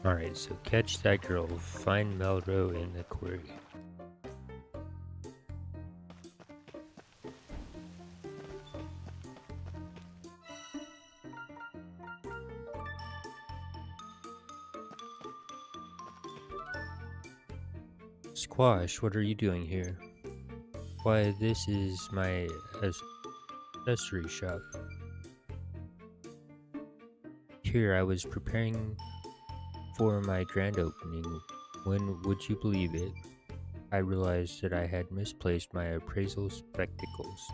Alright, so catch that girl, find Melro in the quarry. Squash, what are you doing here? Why, this is my accessory shop. Here, I was preparing for my grand opening. When would you believe it? I realized that I had misplaced my appraisal spectacles.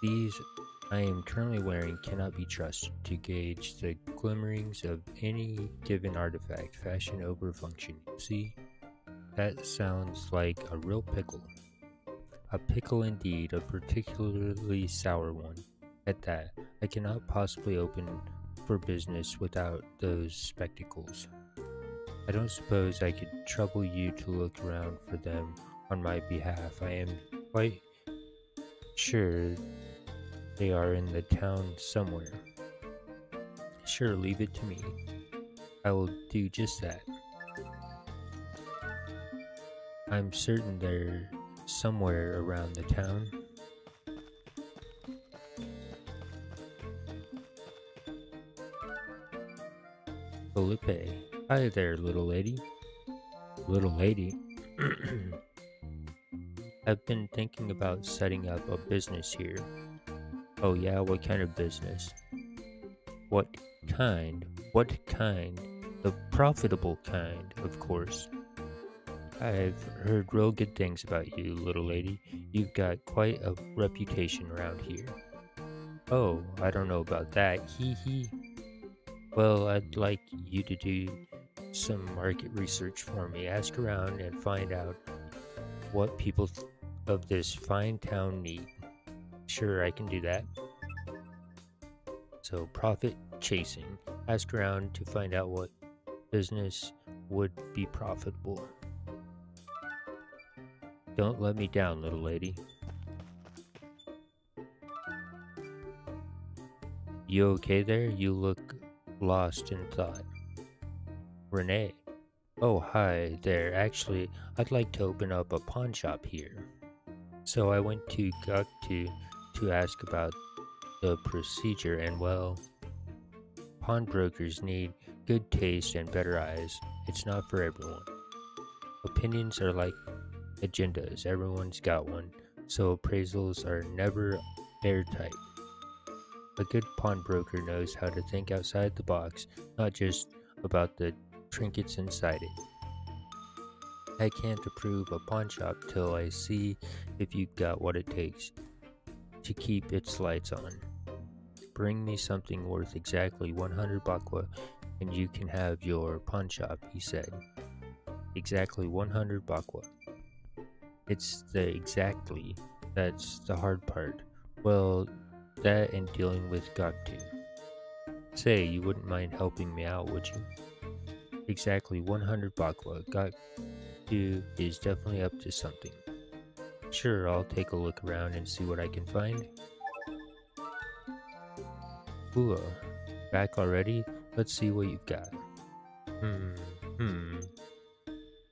These I am currently wearing cannot be trusted to gauge the glimmerings of any given artifact, fashion over function. See? That sounds like a real pickle. A pickle indeed, a particularly sour one. At that, I cannot possibly open for business without those spectacles. I don't suppose I could trouble you to look around for them on my behalf. I am quite sure they are in the town somewhere. Sure, leave it to me. I will do just that. I'm certain they're somewhere around the town. Felipe. Hi there, little lady. Little lady. I've been thinking about setting up a business here. Oh yeah, what kind of business? What kind? What kind? The profitable kind, of course. I've heard real good things about you, little lady. You've got quite a reputation around here. Oh, I don't know about that. Hee hee. Well, I'd like you to do some market research for me. Ask around and find out what people of this fine town need. Sure, I can do that. So, profit chasing. Ask around to find out what business would be profitable. Don't let me down, little lady. You okay there? You look lost in thought. Renee. Oh, hi there. Actually, I'd like to open up a pawn shop here. So I went to Guktu to ask about the procedure, and well, pawnbrokers need good taste and better eyes. It's not for everyone. Opinions are like agendas. Everyone's got one, so appraisals are never airtight. A good pawnbroker knows how to think outside the box, not just about the trinkets inside it. I can't approve a pawn shop till I see if you've got what it takes to keep its lights on. Bring me something worth exactly 100 bakwa and you can have your pawn shop, he said. Exactly 100 bakwa. It's the exactly that's the hard part. Well, that and dealing with Gaktu. Say, you wouldn't mind helping me out, would you? Exactly 100 bakwa. Gaktu is definitely up to something. Sure, I'll take a look around and see what I can find. Ooh, back already? Let's see what you've got. I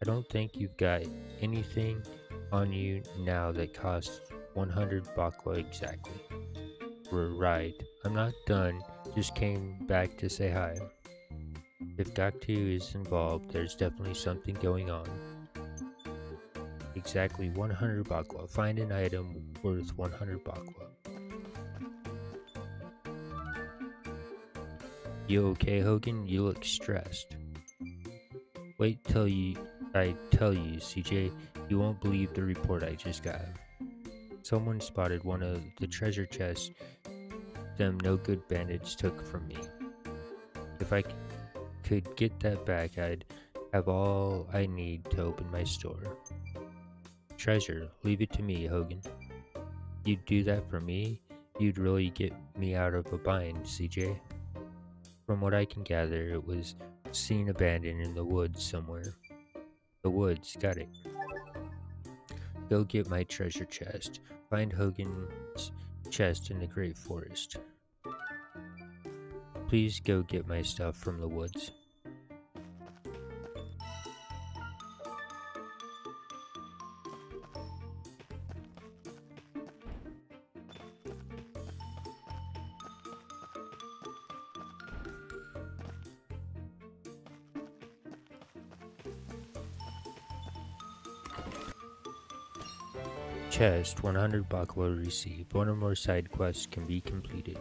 don't think you've got anything on you now that costs 100 bakwa exactly. We're right. I'm not done, just came back to say hi. If Gaktu is involved, there's definitely something going on. Exactly 100 bakwa. Find an item worth 100 bakwa. You okay, Hogan? You look stressed. Wait till I tell you, CJ, you won't believe the report I just got. Someone spotted one of the treasure chests them no good bandits took from me. If I could get that back, I'd have all I need to open my store. Treasure, leave it to me, Hogan. You'd do that for me? You'd really get me out of a bind, CJ. From what I can gather, it was seen abandoned in the woods somewhere. The woods, got it. Go get my treasure chest. Find Hogan's chest in the Great Forest. Please go get my stuff from the woods. Chest, 100 baklava received. One or more side quests can be completed.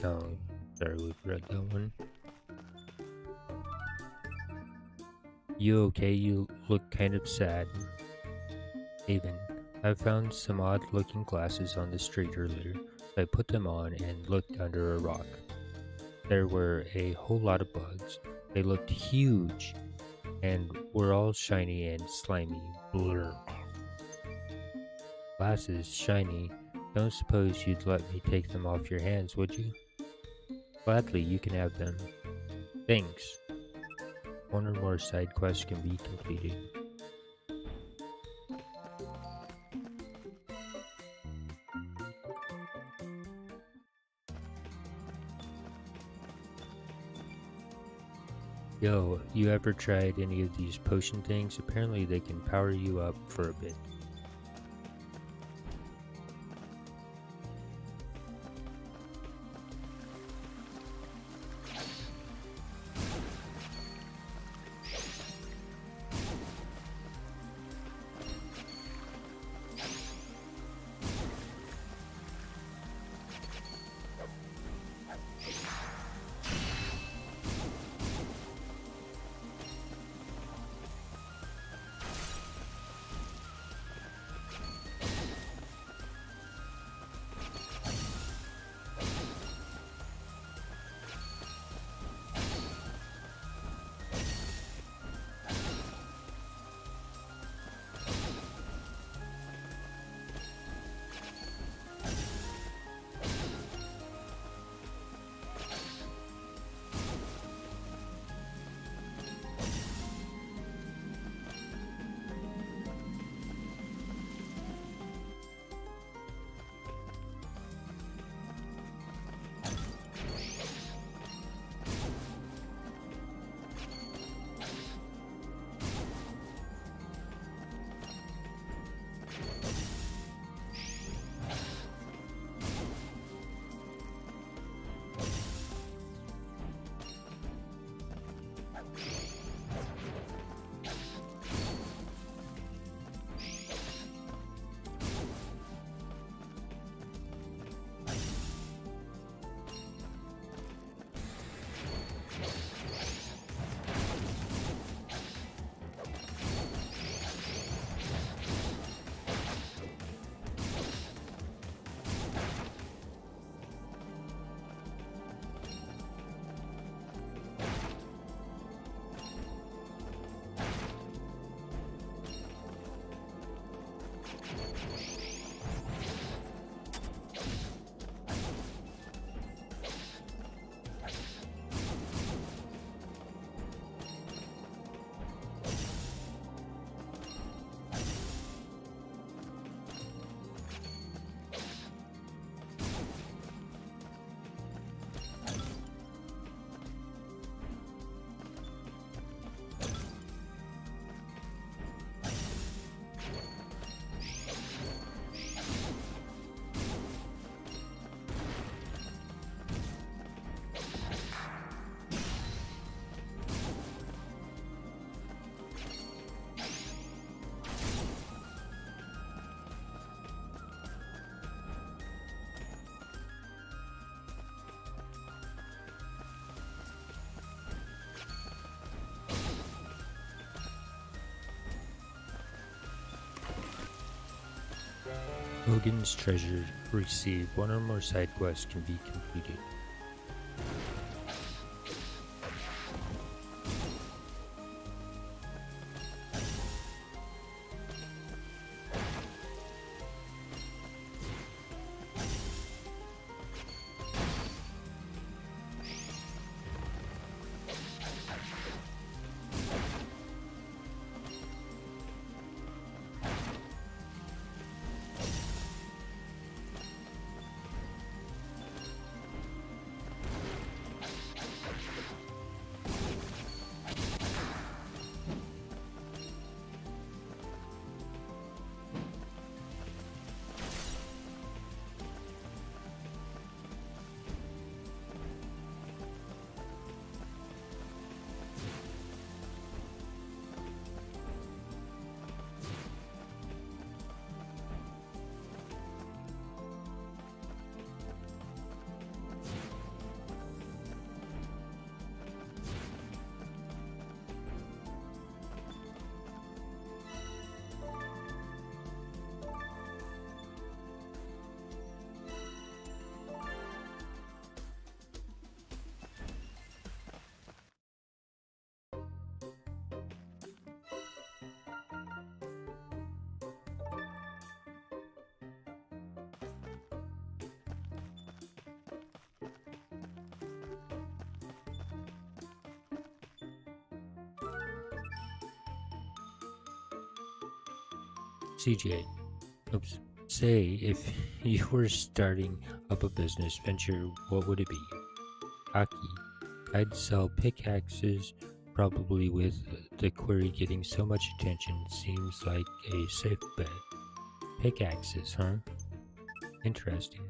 Oh, sorry, we've read that one. You okay? You look kind of sad. Haven, I found some odd looking glasses on the street earlier. I put them on and looked under a rock. There were a whole lot of bugs. They looked huge and were all shiny and slimy. Blur. Glasses, shiny. Don't suppose you'd let me take them off your hands, would you? Gladly, you can have them. Thanks. One or more side quests can be completed. Yo, you ever tried any of these potion things? Apparently they can power you up for a bit. Hogan's Treasure received. One or more side quests can be completed. CJ, oops. Say, if you were starting up a business venture, what would it be? Aki. I'd sell pickaxes, probably with the query getting so much attention seems like a safe bet. Pickaxes, huh? Interesting.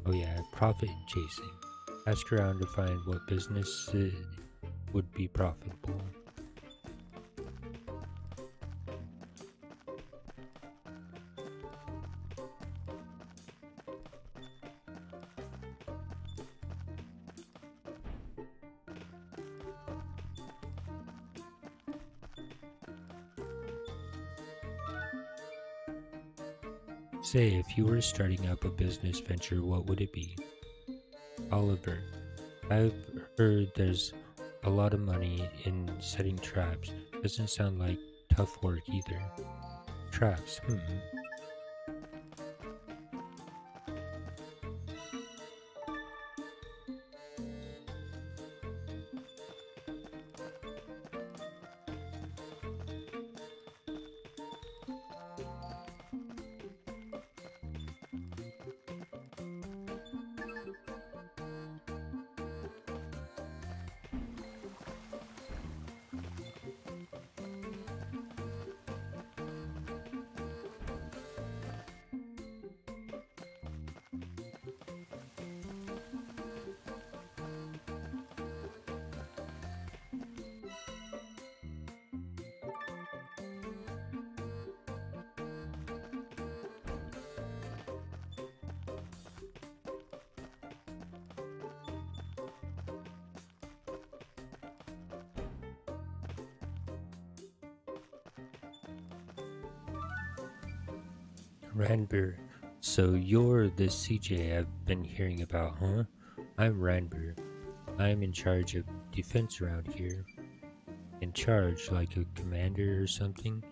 Oh yeah, profit chasing. Ask around to find what business would be profitable. Say, if you were starting up a business venture, what would it be? Oliver, I've heard there's a lot of money in setting traps. Doesn't sound like tough work either. Traps, Ranbir. So you're the CJ I've been hearing about, huh? I'm Ranbir. I'm in charge of defense around here. In charge, like a commander or something?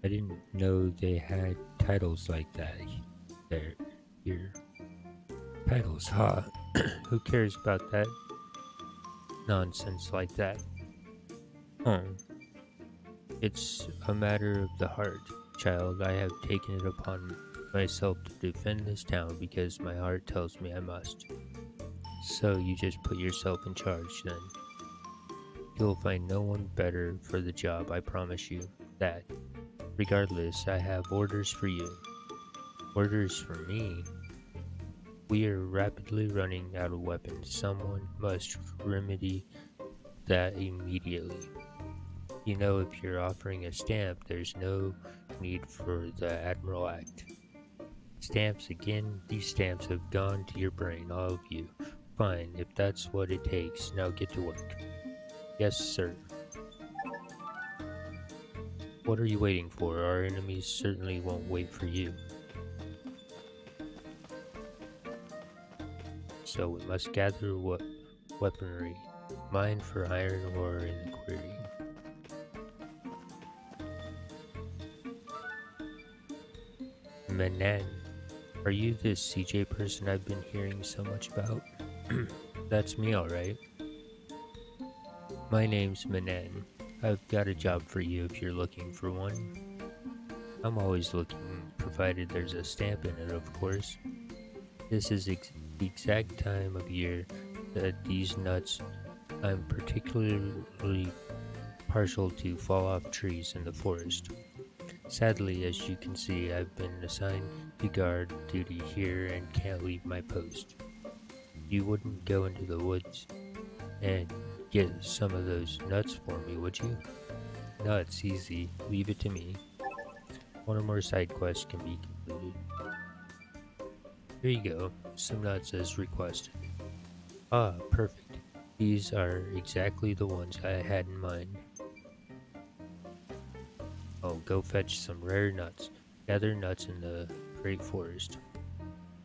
I didn't know they had titles like that here. Titles, huh? Who cares about that? Nonsense like that. It's a matter of the heart, child. I have taken it upon myself to defend this town because my heart tells me I must. So you just put yourself in charge then. You'll find no one better for the job, I promise you that. Regardless, I have orders for you. Orders for me? We are rapidly running out of weapons. Someone must remedy that immediately. You know, if you're offering a stamp, there's no need for the Admiral Act. Stamps again? These stamps have gone to your brain, all of you. Fine, if that's what it takes, now get to work. Yes, sir. What are you waiting for? Our enemies certainly won't wait for you. So we must gather weaponry. Mine for iron ore in the quarry. Manan, are you this CJ person I've been hearing so much about? That's me, alright. My name's Manan. I've got a job for you if you're looking for one. I'm always looking, provided there's a stamp in it, of course. This is the exact time of year that these nuts I'm particularly partial to fall off trees in the forest. Sadly, as you can see, I've been assigned to guard duty here and can't leave my post. You wouldn't go into the woods and get some of those nuts for me, would you? Nuts, easy. Leave it to me. One or more side quests can be completed. Here you go. Some nuts as requested. Ah, perfect. These are exactly the ones I had in mind. Oh, go fetch some rare nuts. Gather nuts in the great forest.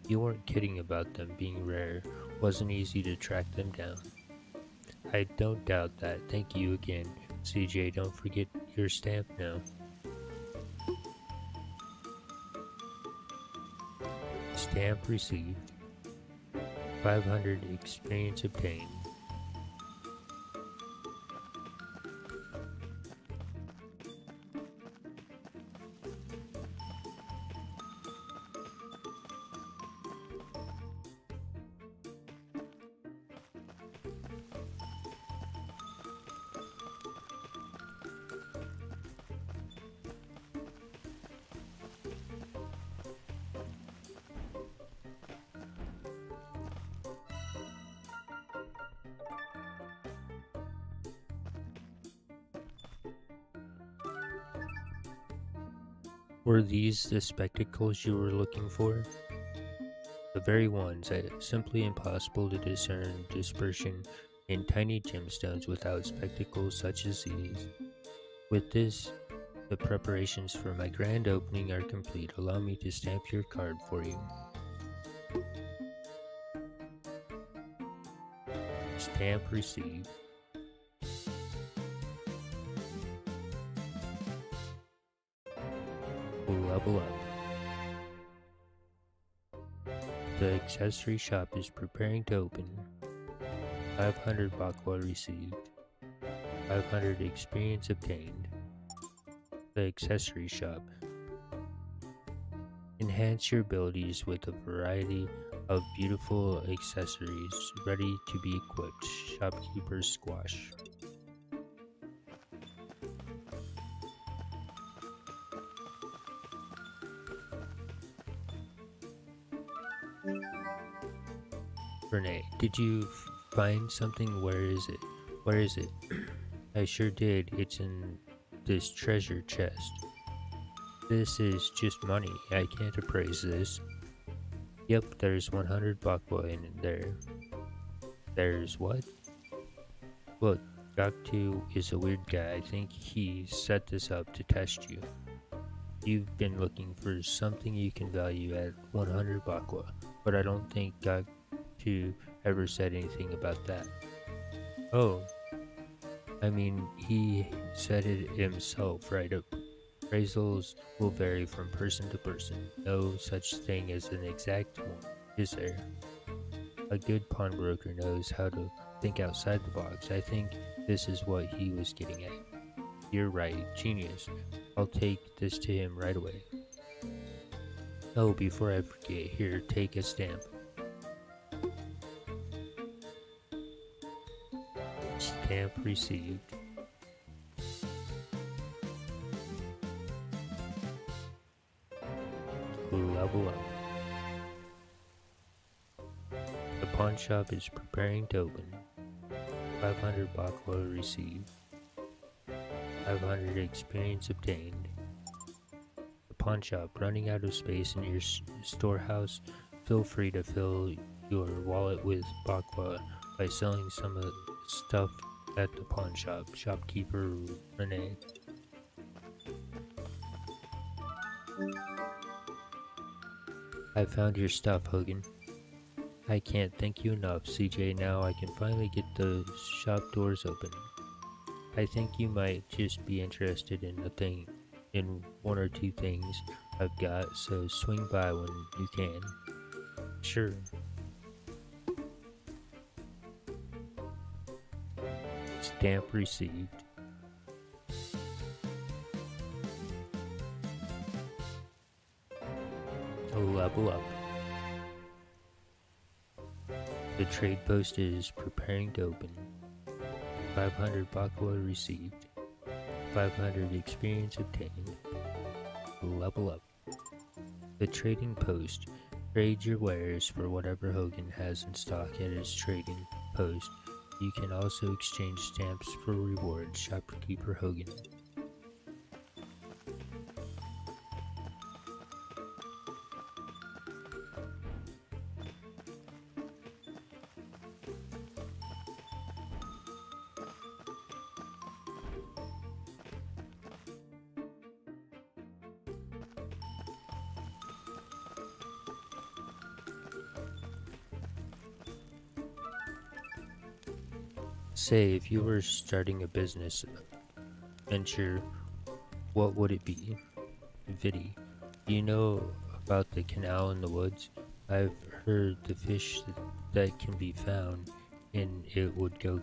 You weren't kidding about them being rare. Wasn't easy to track them down. I don't doubt that. Thank you again, CJ. Don't forget your stamp now. Stamp received. 500 experience obtained. Were these the spectacles you were looking for? The very ones that simply impossible to discern dispersion in tiny gemstones without spectacles such as these. With this, the preparations for my grand opening are complete. Allow me to stamp your card for you. Stamp received. Level up. The accessory shop is preparing to open. 500 bakwa received. 500 experience obtained. The accessory shop. Enhance your abilities with a variety of beautiful accessories ready to be equipped. Shopkeeper's squash. Renee, did you find something? Where is it? Where is it? I sure did. It's in this treasure chest. This is just money. I can't appraise this. Yep, there's 100 bakwa in there. There's what? Look, Gaktu is a weird guy. I think he set this up to test you. You've been looking for something you can value at 100 bakwa, but I don't think Gaktu ever said anything about that. Oh, I mean, he said it himself, right? Appraisals will vary from person to person. No such thing as an exact one, is there? A good pawnbroker knows how to think outside the box. I think this is what he was getting at. You're right, genius. I'll take this to him right away. Oh, before I forget, here, take a stamp. Stamp received. Level up. The pawn shop is preparing to open. 500 bakwa received. 500 experience obtained. The pawn shop running out of space in your storehouse. Feel free to fill your wallet with bakwa by selling some of the stuff at the pawn shop. Shopkeeper Renee. I found your stuff, Hogan. I can't thank you enough, CJ. Now I can finally get the shop doors open. I think you might just be interested in one or two things I've got, so swing by when you can. Sure. Stamp received. Level up. The trade post is preparing to open. 500 bakwa received. 500 experience obtained. Level up. The trading post. Trade your wares for whatever Hogan has in stock at his trading post. You can also exchange stamps for rewards. Shopkeeper Hogan. Say, if you were starting a business venture, what would it be? Viddy, do you know about the canal in the woods? I've heard the fish that can be found in it would go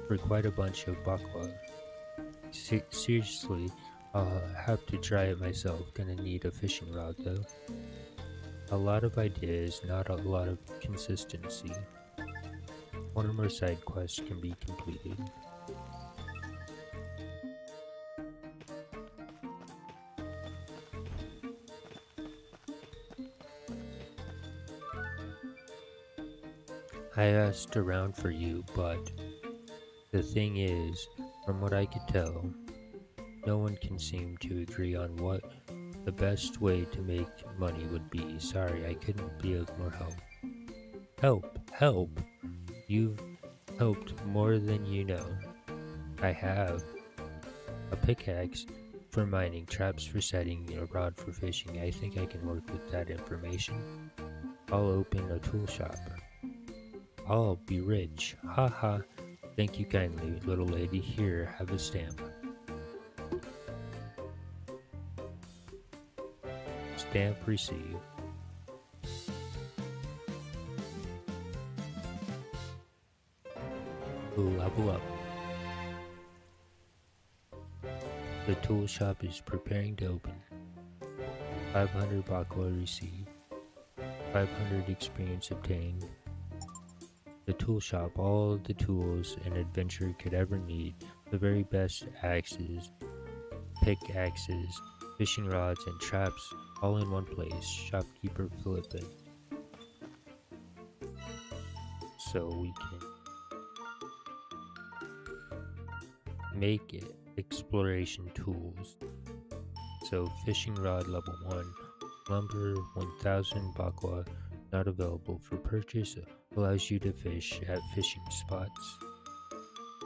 for quite a bunch of bakwa. Seriously, I'll have to try it myself. Gonna need a fishing rod though. A lot of ideas, not a lot of consistency. One or more side quests can be completed. I asked around for you, but the thing is, from what I could tell, no one can seem to agree on what The best way to make money would be, sorry, I couldn't be of more help. Help! Help! You've helped more than you know. I have a pickaxe for mining, traps for setting, a rod for fishing. I think I can work with that information. I'll open a tool shop. I'll be rich. Ha ha. Thank you kindly, little lady. Here, have a stamp. Stamp received. Level up. The tool shop is preparing to open. 500 bakwa received. 500 experience obtained. The tool shop, all the tools an adventurer could ever need. The very best axes, pickaxes, fishing rods, and traps, all in one place. Shopkeeper Philippine. So we can make it exploration tools. So fishing rod level 1, lumber 1000 bakwa, not available for purchase, allows you to fish at fishing spots.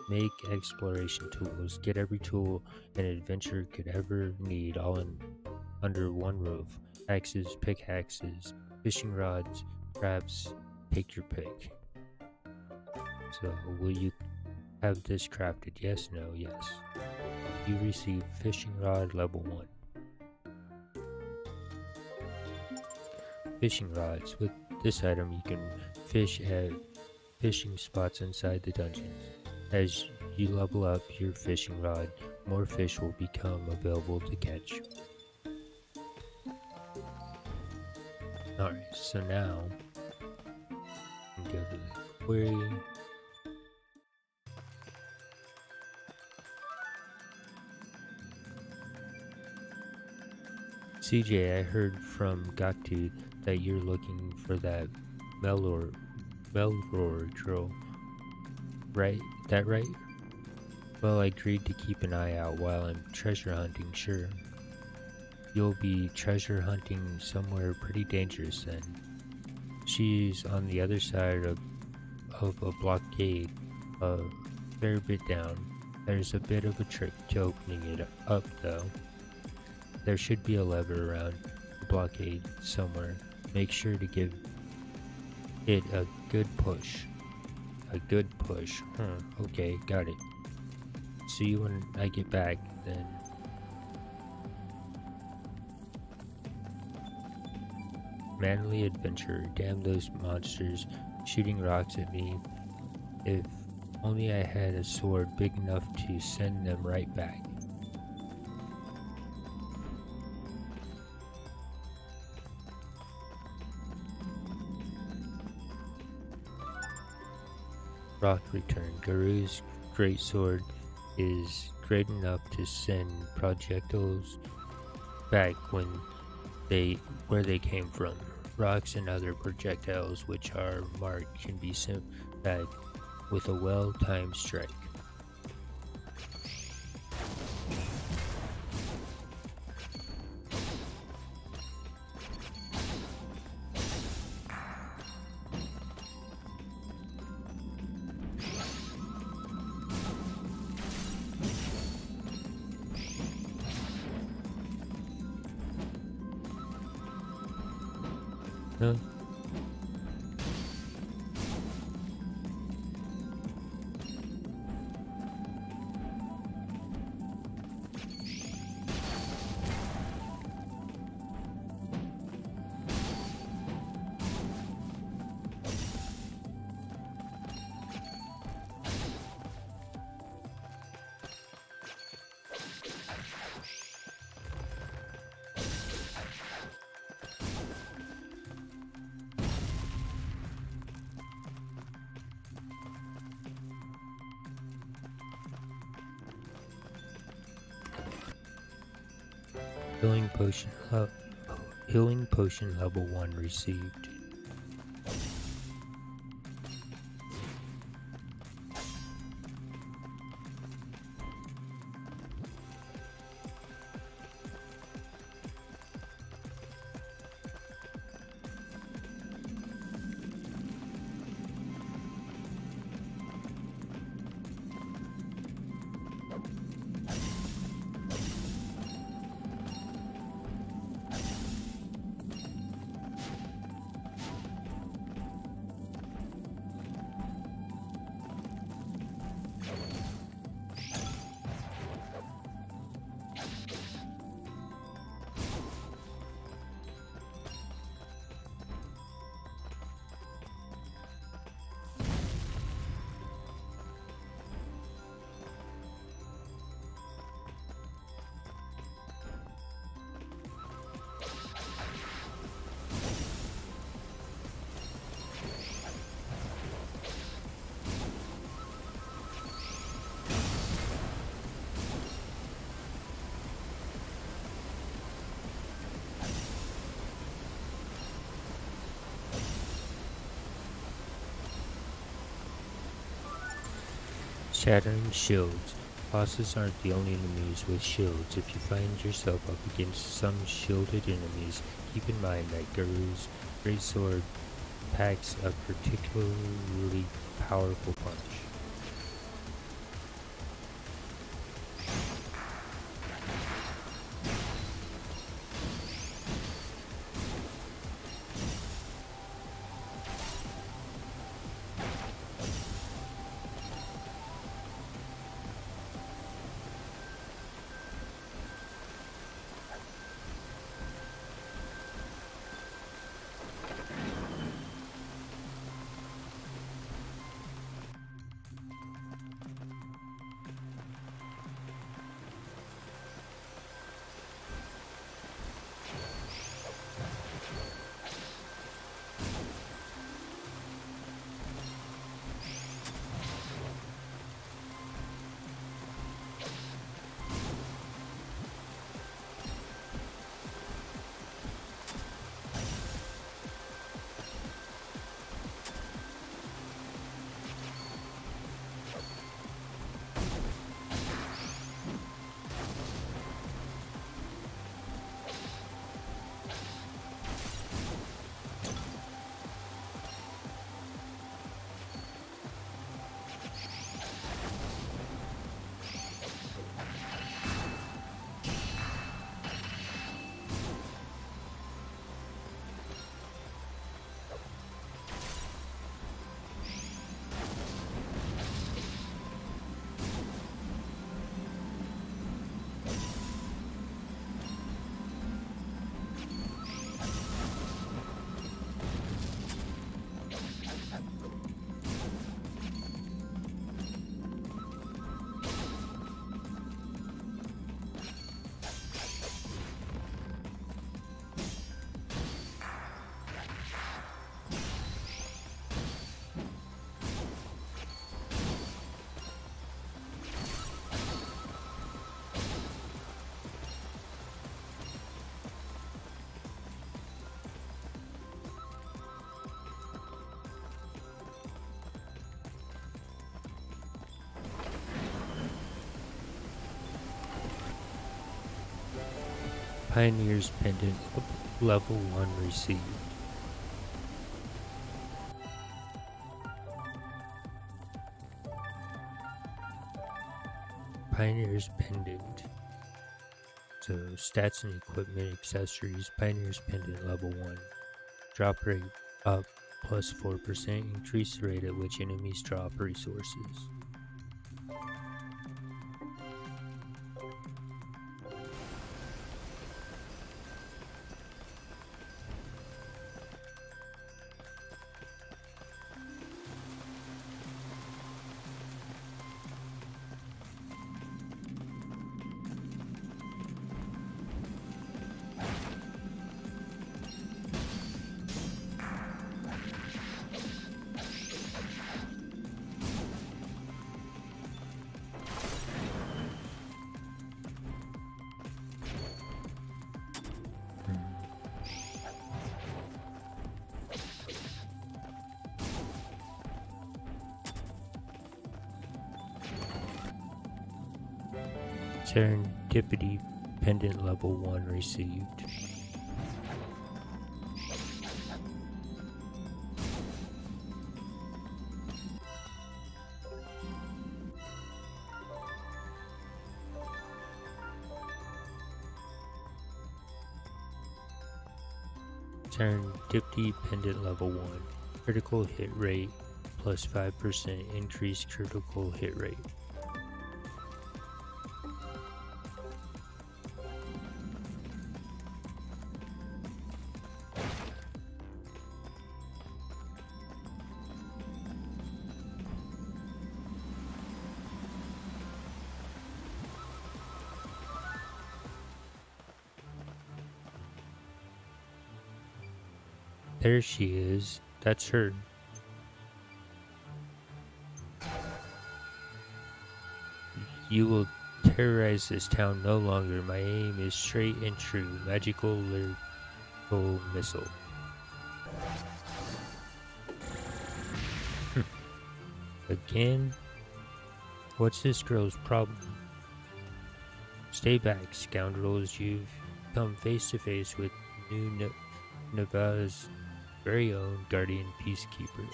Make exploration tools, get every tool an adventurer could ever need all under one roof. Axes, pickaxes, fishing rods, traps, take your pick. So will you have this crafted? Yes, no, yes. You receive fishing rod level 1. Fishing rods. With this item you can fish at fishing spots inside the dungeons. As you level up your fishing rod, more fish will become available to catch. Alright, so now we can go to the query. CJ, I heard from Gaktu that you're looking for that Melroor girl. Right? That right? Well, I agreed to keep an eye out while I'm treasure hunting, sure. You'll be treasure hunting somewhere pretty dangerous then. She's on the other side of a blockade, a fair bit down. There's a bit of a trick to opening it up though. There should be a lever around the blockade somewhere. Make sure to give it a good push. A good push. Okay, got it. See you when I get back then. Manly adventurer. Damn those monsters shooting rocks at me. If only I had a sword big enough to send them right back. Rock return. Garu's greatsword is great enough to send projectiles back where they came from. Rocks and other projectiles which are marked can be sent back with a well-timed strike. Huh? Healing potion level 1 received. Shattering shields. Bosses aren't the only enemies with shields. If you find yourself up against some shielded enemies, keep in mind that Guru's greatsword packs a particularly powerful punch. Pioneer's Pendant Level 1 received. Pioneer's Pendant. So stats and equipment accessories. Pioneer's Pendant Level 1. Drop rate up plus 4%. Increase the rate at which enemies drop resources. Serendipity Pendant Level 1 received. Serendipity Pendant Level 1. Critical hit rate plus 5%. Increased critical hit rate. There she is. That's her. You will terrorize this town no longer. My aim is straight and true. Magical lyrical missile. Again? What's this girl's problem? Stay back, scoundrels. You've come face to face with New Nevada's very own guardian peacekeeper.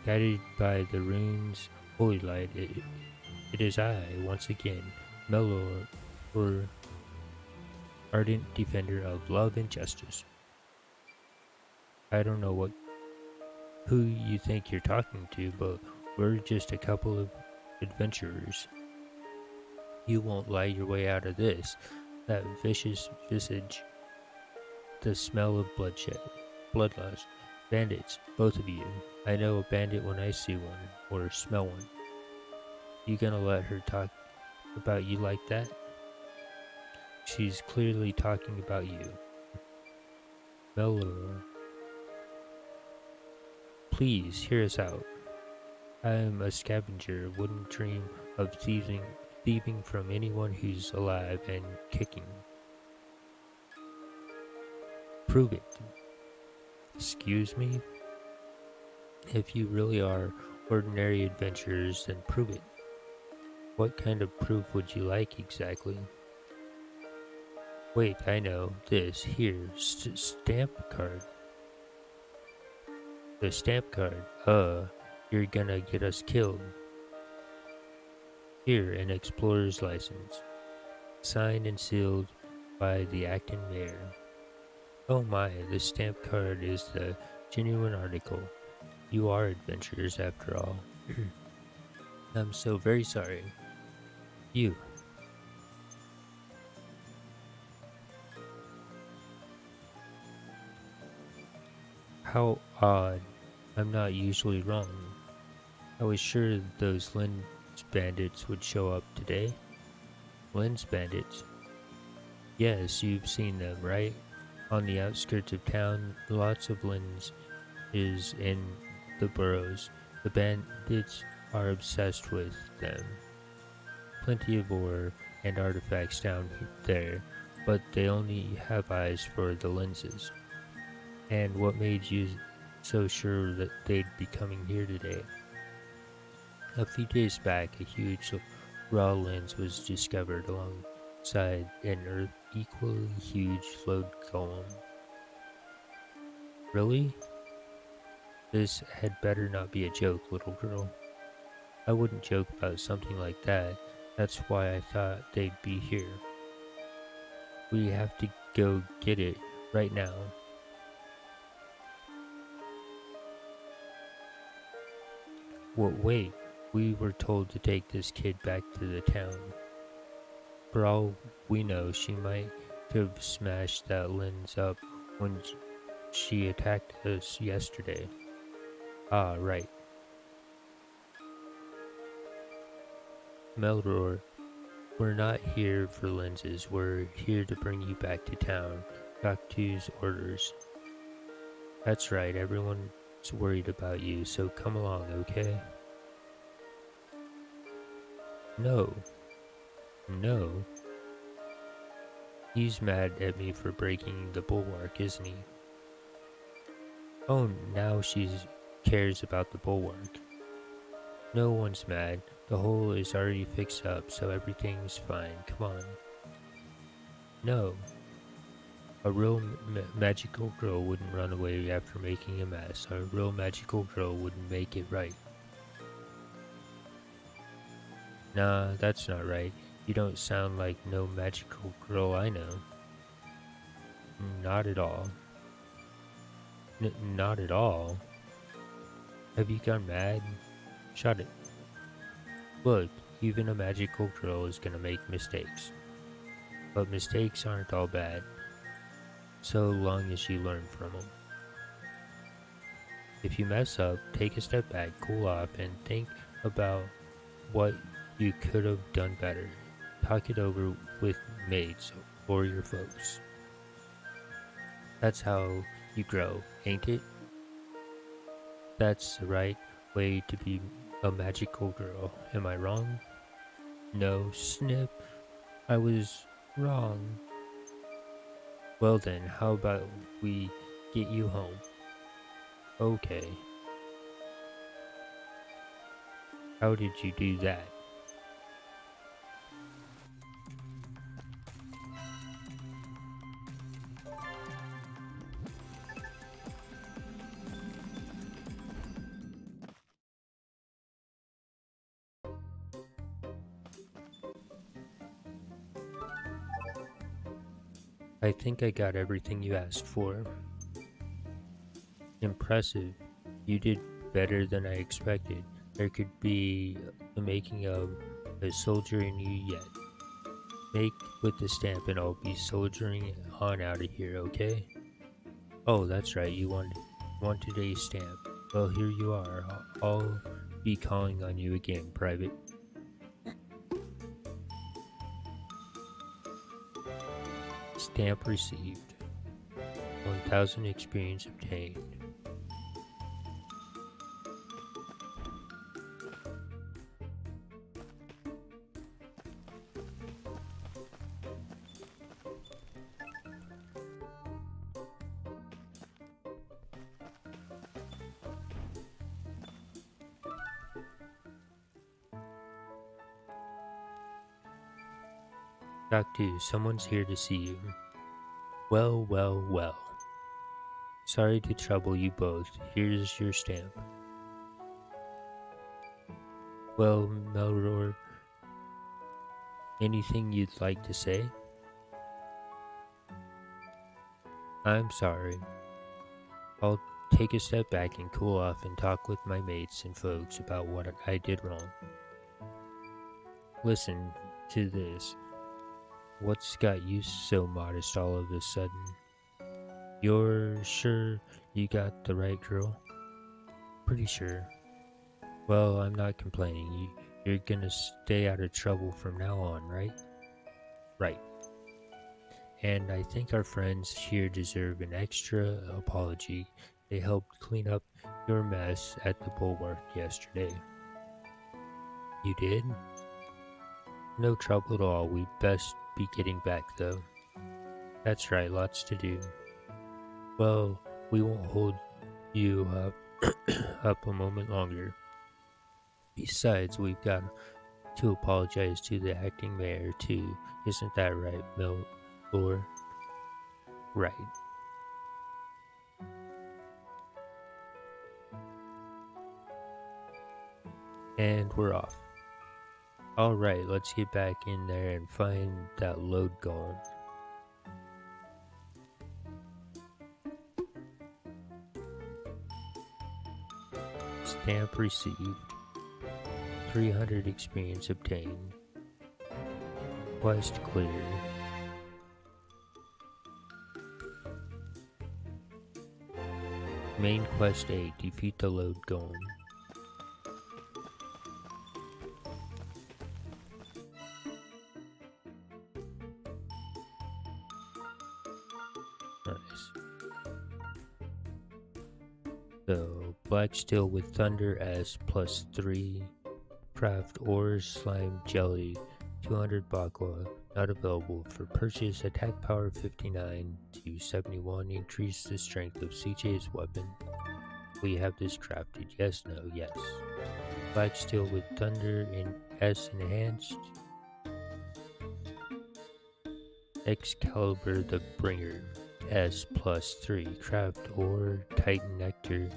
Guided by the rune's holy light, it is I, once again, Melor, or ardent defender of love and justice. I don't know who you think you're talking to, but we're just a couple of adventurers. You won't lie your way out of this. That vicious visage, the smell of bloodshed, bloodlust, bandits, both of you. I know a bandit when I see one, or smell one. You gonna let her talk about you like that? She's clearly talking about you. Melor, please hear us out. I am a scavenger, wouldn't dream of thieving from anyone who's alive and kicking. Prove it. Excuse me? If you really are ordinary adventurers, then prove it. What kind of proof would you like exactly? Wait, I know. This, here, stamp card. The stamp card. You're gonna get us killed. Here, an explorer's license. Signed and sealed by the acting mayor. Oh my, the stamp card is the genuine article. You are adventurers after all. I'm so very sorry. You. How odd. I'm not usually wrong. I was sure those Lens bandits would show up today. Lens bandits? Yes, you've seen them, right? On the outskirts of town, lots of Lens is in the burrows. The bandits are obsessed with them. Plenty of ore and artifacts down there, but they only have eyes for the lenses. And what made you so sure that they'd be coming here today? A few days back, a huge raw lens was discovered alongside an equally huge load column. Really? This had better not be a joke, little girl. I wouldn't joke about something like that. That's why I thought they'd be here. We have to go get it right now. Well, wait, we were told to take this kid back to the town. For all we know, she might have smashed that lens up when she attacked us yesterday. Ah, right. Melror, we're not here for lenses, we're here to bring you back to town. Doc 2's orders. That's right, everyone's worried about you, so come along, okay? No. No. He's mad at me for breaking the bulwark, isn't he? Oh, now she cares about the bulwark. No one's mad. The hole is already fixed up, so everything's fine. Come on. No. A real magical girl wouldn't run away after making a mess. A real magical girl wouldn't make it right. Nah, that's not right. You don't sound like no magical girl I know. Not at all. Not at all? Have you gone mad? Shut it. Look, even a magical girl is gonna make mistakes. But mistakes aren't all bad, so long as you learn from them. If you mess up, take a step back, cool off, and think about what you could have done better. Talk it over with mates or your folks. That's how you grow, ain't it? That's the right way to be a magical girl. Am I wrong? No, Snip. I was wrong. Well then, how about we get you home? Okay. How did you do that? I think I got everything you asked for. Impressive. You did better than I expected. There could be the making of a soldier in you yet. Make with the stamp and I'll be soldiering on out of here, okay? Oh, that's right, you wanted a stamp. Well, here you are. I'll be calling on you again, Private. Stamp received. 1000 experience obtained. Doc 2, someone's here to see you. Well, well, well. Sorry to trouble you both. Here's your stamp. Well, Melror, anything you'd like to say? I'm sorry. I'll take a step back and cool off and talk with my mates and folks about what I did wrong. Listen to this. What's got you so modest all of a sudden? You're sure you got the right girl? Pretty sure. Well, I'm not complaining. You're gonna stay out of trouble from now on, right? Right. And I think our friends here deserve an extra apology. They helped clean up your mess at the bulwark yesterday. You did? No trouble at all. We'd best be getting back though. That's right, lots to do. Well, we won't hold you up a moment longer. Besides, we've got to apologize to the acting mayor too. Isn't that right, Melor? Right. And we're off. Alright, let's get back in there and find that load golem. Stamp received. 300 experience obtained. Quest clear. Main quest 8. Defeat the load golem. Nice. So, black steel with thunder S +3. Craft ores, slime, jelly, 200 bakwa, not available for purchase. Attack power 59 to 71. Increase the strength of CJ's weapon. We have this crafted. Yes, no, yes. Black steel with thunder in S enhanced. Excalibur the Bringer S +3. Craft ore, Titan nectar,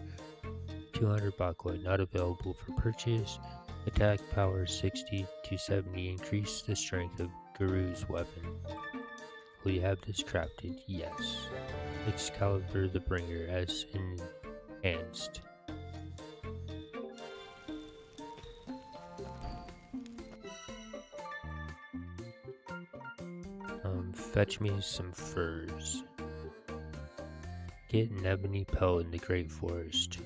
200 bakwa, not available for purchase. Attack power 60 to 70. Increase the strength of Guru's weapon. Will you have this crafted? Yes. Excalibur the Bringer S enhanced. Fetch me some furs. Get an ebony pellet in the Great Forest.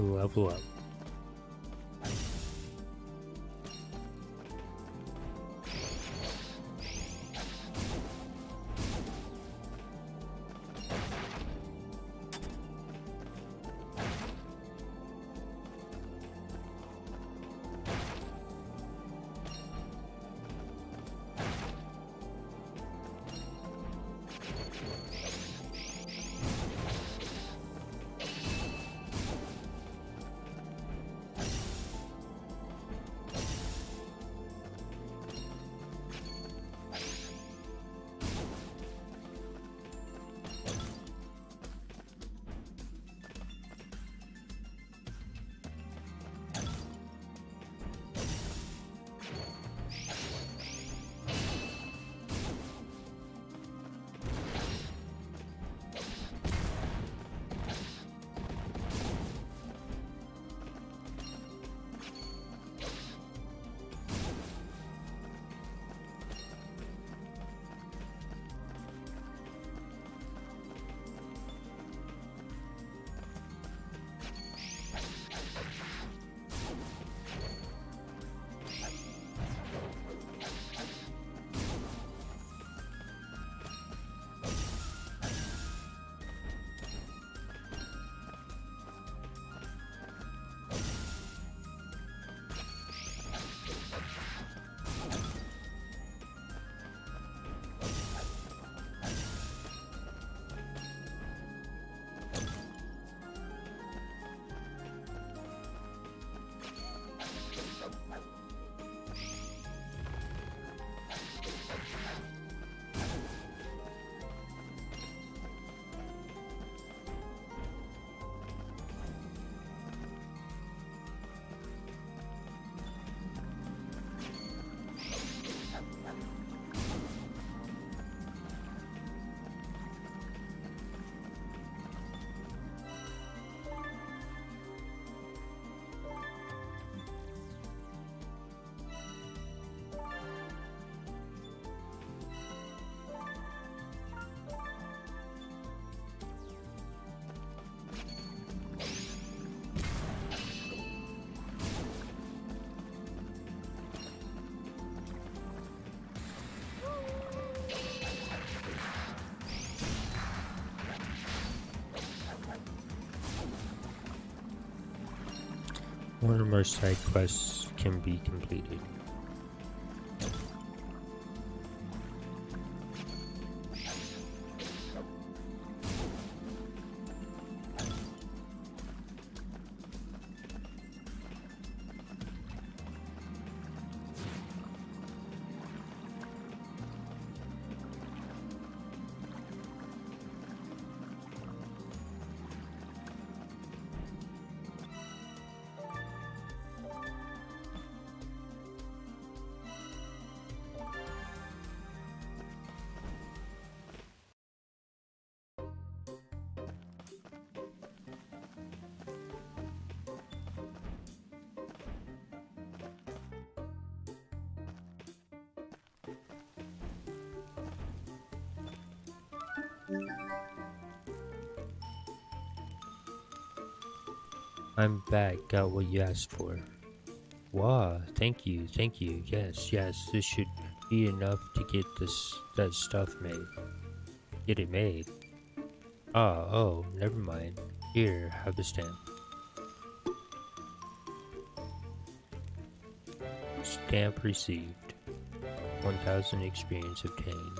Level up. One or more side quests can be completed. I'm back, got what you asked for. Wow, thank you. Yes, this should be enough to get that stuff made. Get it made. Oh, never mind. Here, have the stamp. Stamp received. 1000 experience obtained.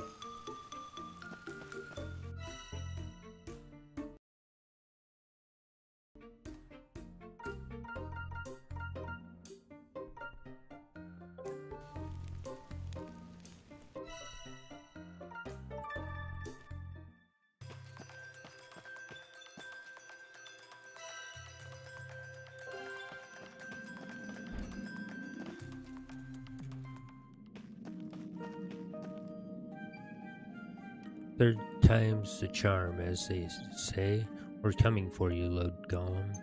Third time's the charm, as they say. We're coming for you, Aloud Golem.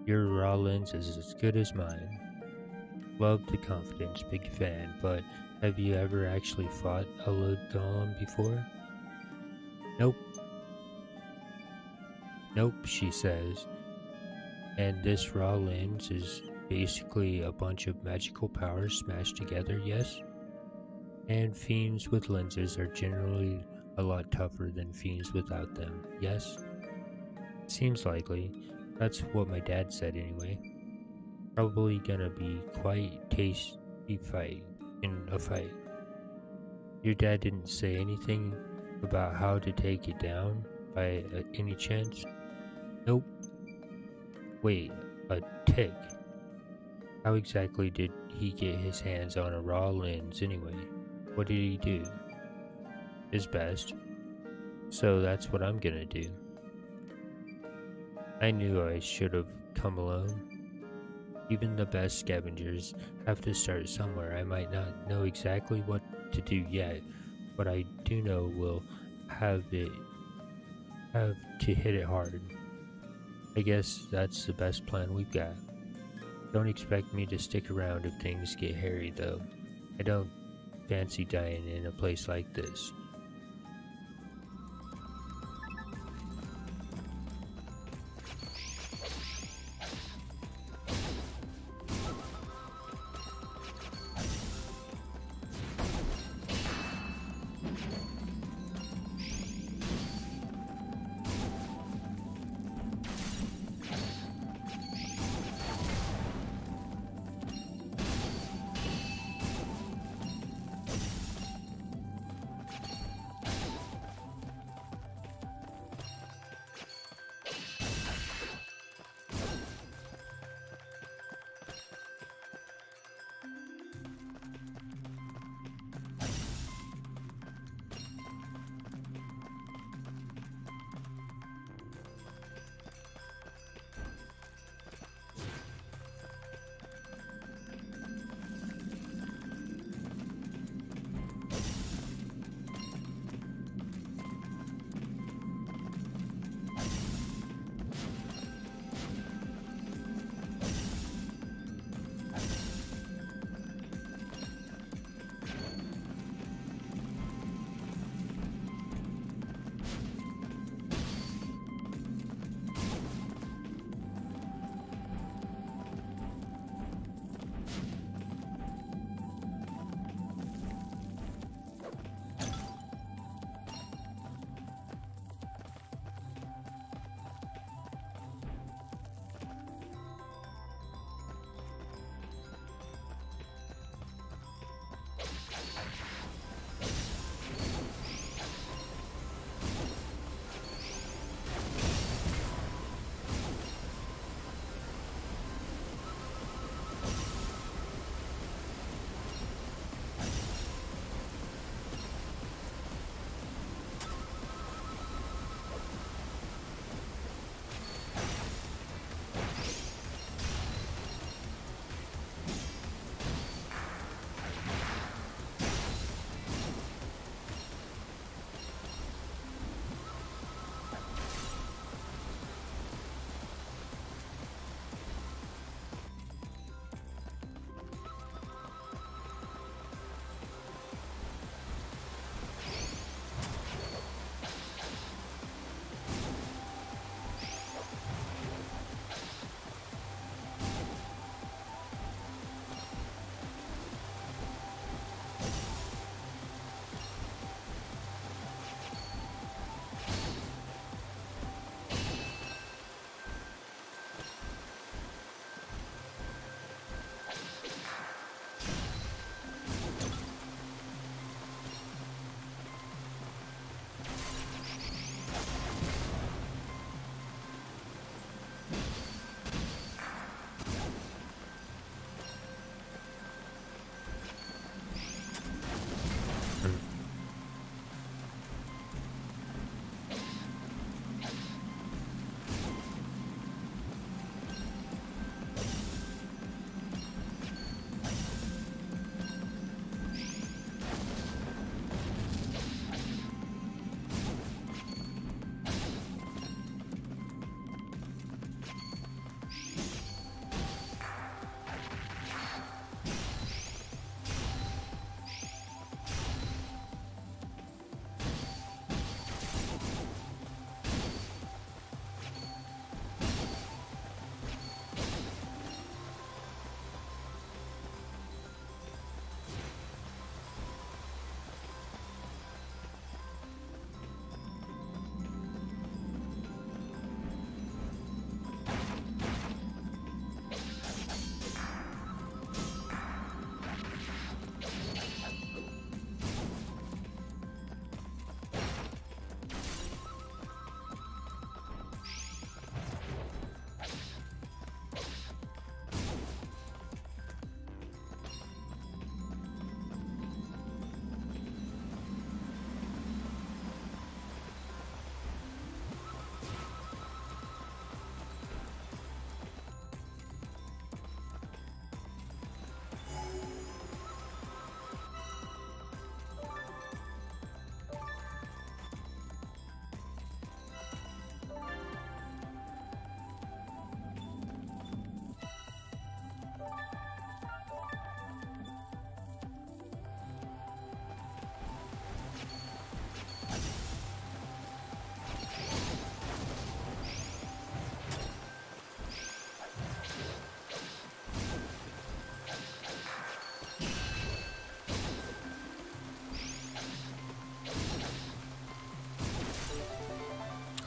Your Rollins is as good as mine. Love the confidence, big fan, but have you ever actually fought a Aloud Golem before? Nope, she says. And this raw lens is basically a bunch of magical powers smashed together, yes? And fiends with lenses are generally a lot tougher than fiends without them, yes? Seems likely. That's what my dad said anyway. Probably gonna be quite tasty fight in a fight. Your dad didn't say anything about how to take it down by any chance? Nope. Wait, a tick? How exactly did he get his hands on a raw lens anyway? What did he do? His best. So that's what I'm gonna do. I knew I should have come alone. Even the best scavengers have to start somewhere. I might not know exactly what to do yet, but I do know we'll have to hit it hard. I guess that's the best plan we've got. Don't expect me to stick around if things get hairy though. I don't fancy dying in a place like this.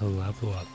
Level up.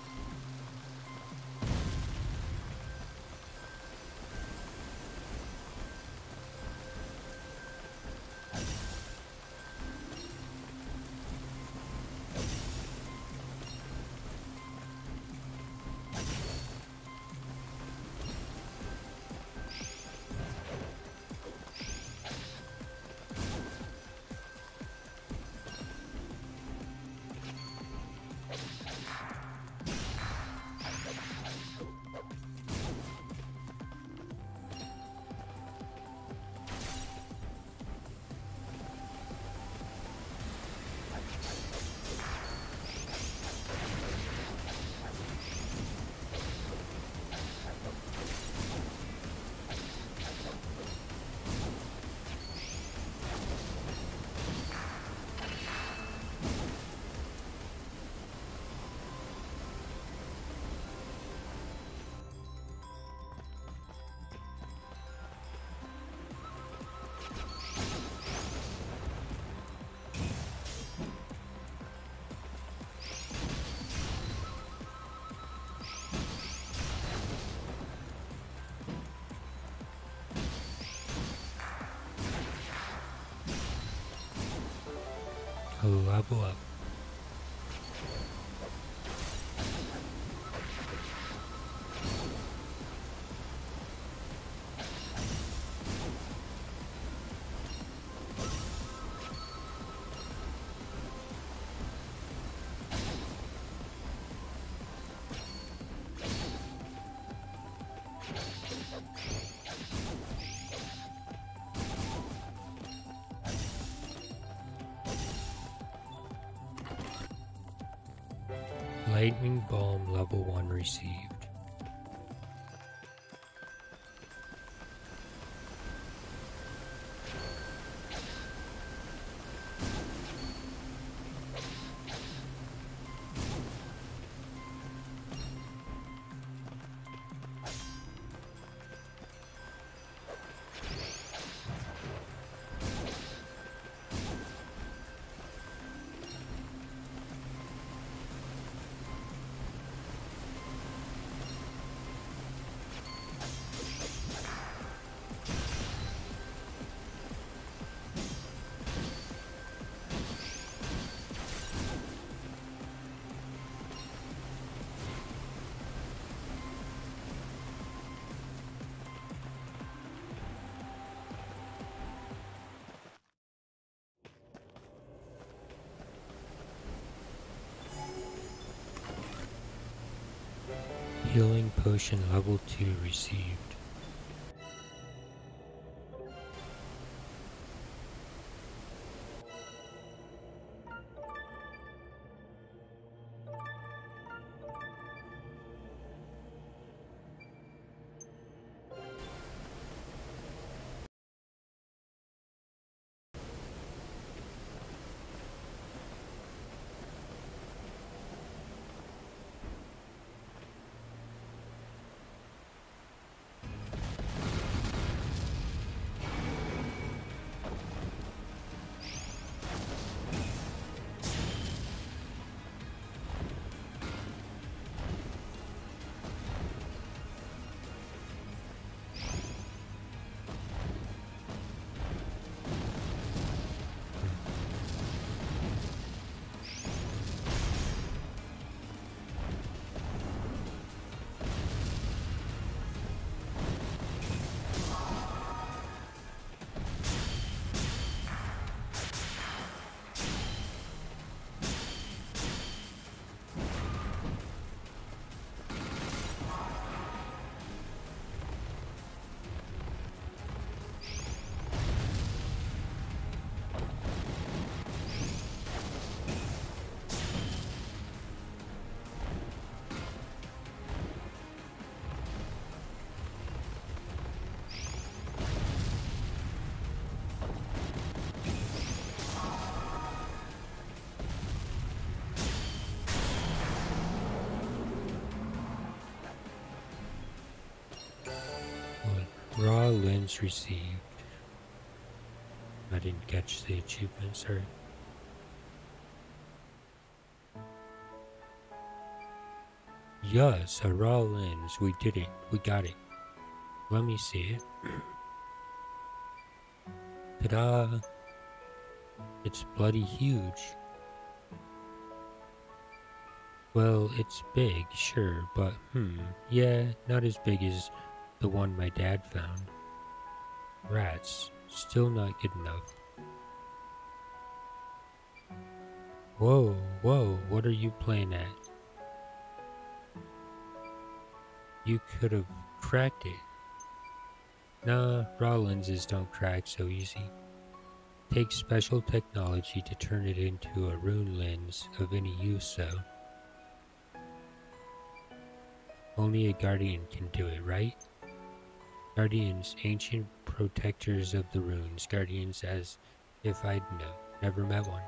Level up. Lightning Balm level 1 received. Healing Potion level 2 received. Raw limbs received. I didn't catch the achievement, sorry. Yes, a raw lens. We did it. We got it. Let me see it. Ta-da! It's bloody huge. Well, it's big, sure, but yeah, not as big as the one my dad found. Rats, still not good enough. Whoa, whoa, what are you playing at? You could have cracked it. Nah, raw lenses don't crack so easy. Takes special technology to turn it into a rune lens of any use though. Only a guardian can do it, right? Guardians, ancient protectors of the runes. Guardians as if I'd never met one.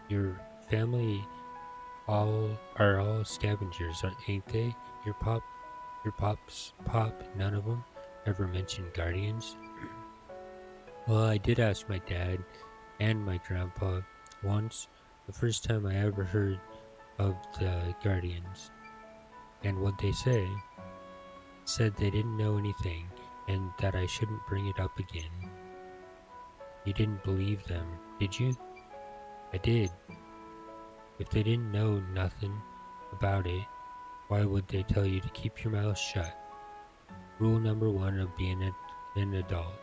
Your family are all scavengers, ain't they? Your pop's pop, none of them ever mentioned guardians. Well, I did ask my dad and my grandpa once, the first time I ever heard of the guardians. And what they said they didn't know anything and that I shouldn't bring it up again. You didn't believe them, did you? I did. If they didn't know nothing about it, why would they tell you to keep your mouth shut? Rule number 1 of being an adult.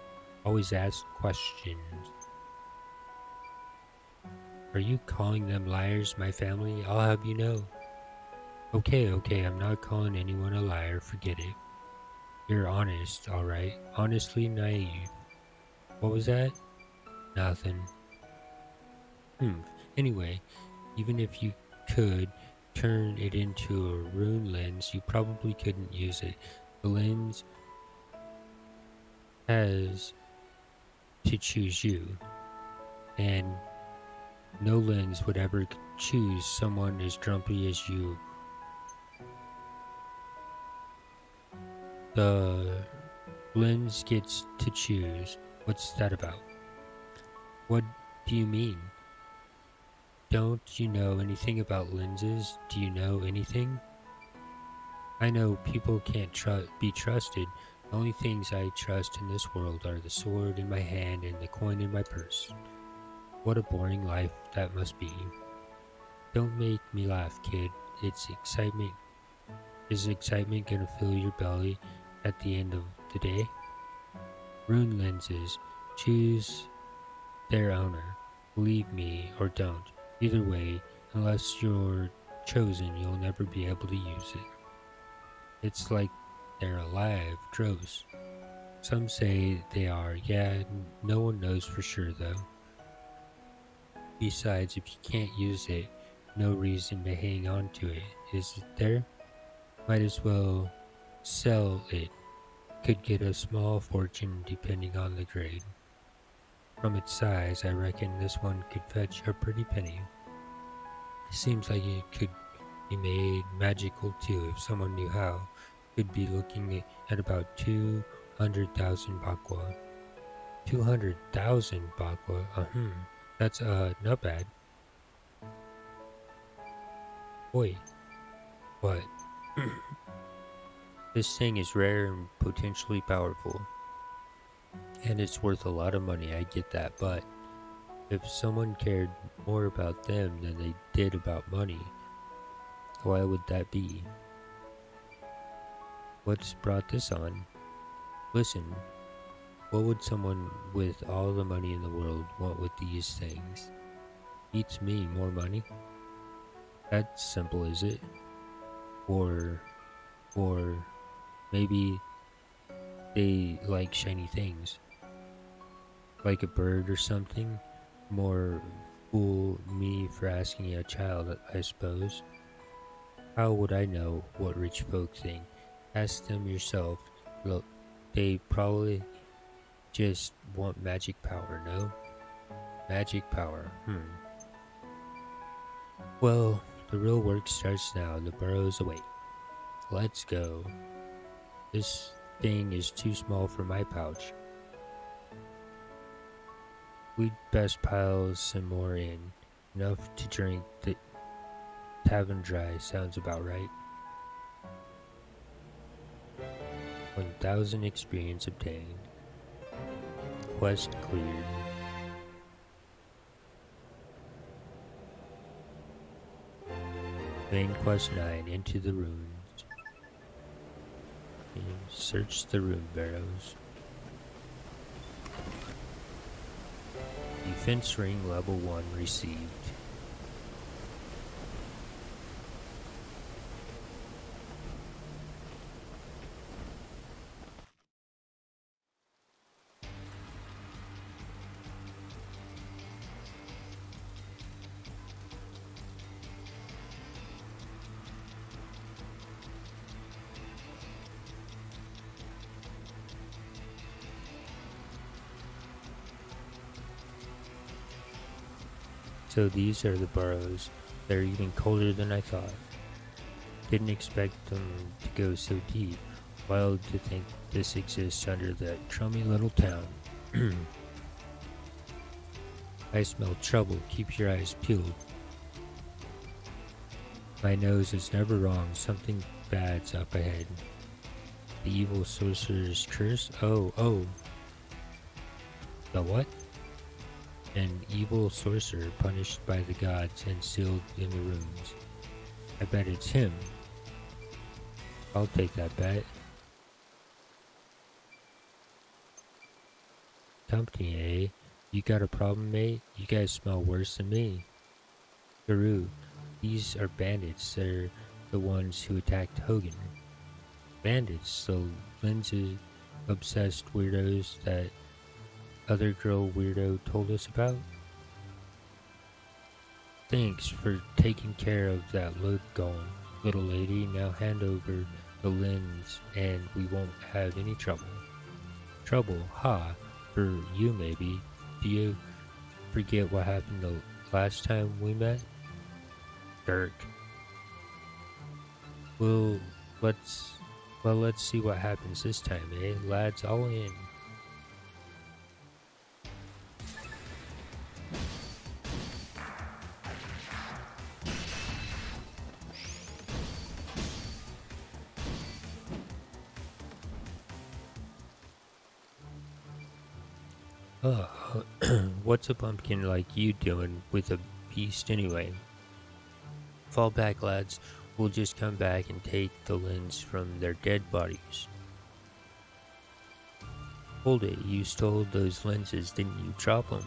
Always ask questions. Are you calling them liars, my family? I'll have you know. Okay, I'm not calling anyone a liar, forget it. You're honest, alright. Honestly naive. What was that? Nothing. Anyway, even if you could turn it into a rune lens, you probably couldn't use it. The lens has to choose you, and no lens would ever choose someone as grumpy as you. The lens gets to choose. What's that about? What do you mean? Don't you know anything about lenses? Do you know anything? I know people can't be trusted. The only things I trust in this world are the sword in my hand and the coin in my purse. What a boring life that must be. Don't make me laugh, kid. It's excitement. Is excitement gonna fill your belly at the end of the day? Rune lenses. Choose their owner. Believe me or don't. Either way, unless you're chosen, you'll never be able to use it. It's like they're alive, gross. Some say they are, yeah, no one knows for sure though. Besides, if you can't use it, no reason to hang on to it, is it there? Might as well sell it. Could get a small fortune depending on the grade. From its size, I reckon this one could fetch a pretty penny. It seems like it could be made magical too if someone knew how. Could be looking at about 200,000 bakwa. 200,000 bakwa? That's not bad. Wait, what? This thing is rare and potentially powerful. And it's worth a lot of money, I get that, but if someone cared more about them than they did about money, why would that be? What's brought this on? Listen, what would someone with all the money in the world want with these things? Beats me, more money? That's simple, is it? Or maybe they like shiny things. Like a bird or something? More fool me for asking a child, I suppose. How would I know what rich folk think? Ask them yourself. Look, they probably just want magic power, no? Magic power, Well, the real work starts now and the burrows await. Let's go. This thing is too small for my pouch. We'd best pile some more in. Enough to drink the tavern dry, sounds about right. 1,000 experience obtained. Quest cleared. Main quest 9, Into the Ruins. And search the rune barrows. Defense ring level 1 received. So these are the burrows. They're even colder than I thought. Didn't expect them to go so deep. Wild to think this exists under that chummy little town. I smell trouble. Keep your eyes peeled. My nose is never wrong. Something bad's up ahead. The evil sorcerer's curse? Oh. The what? An evil sorcerer punished by the gods and sealed in the runes. I bet it's him. I'll take that bet. Company, eh? You got a problem, mate? You guys smell worse than me. Guru, these are bandits. They're the ones who attacked Hogan. Bandits, the lens-obsessed weirdos that other girl weirdo told us about? Thanks for taking care of that load golem, little lady. Now hand over the lens and we won't have any trouble. Trouble? Ha! For you maybe. Do you forget what happened the last time we met? Dirk. Well, let's see what happens this time, eh? Lads, all in. What's a pumpkin like you doing with a beast anyway? Fall back, lads. We'll just come back and take the lens from their dead bodies. Hold it, you stole those lenses, didn't you? Drop them.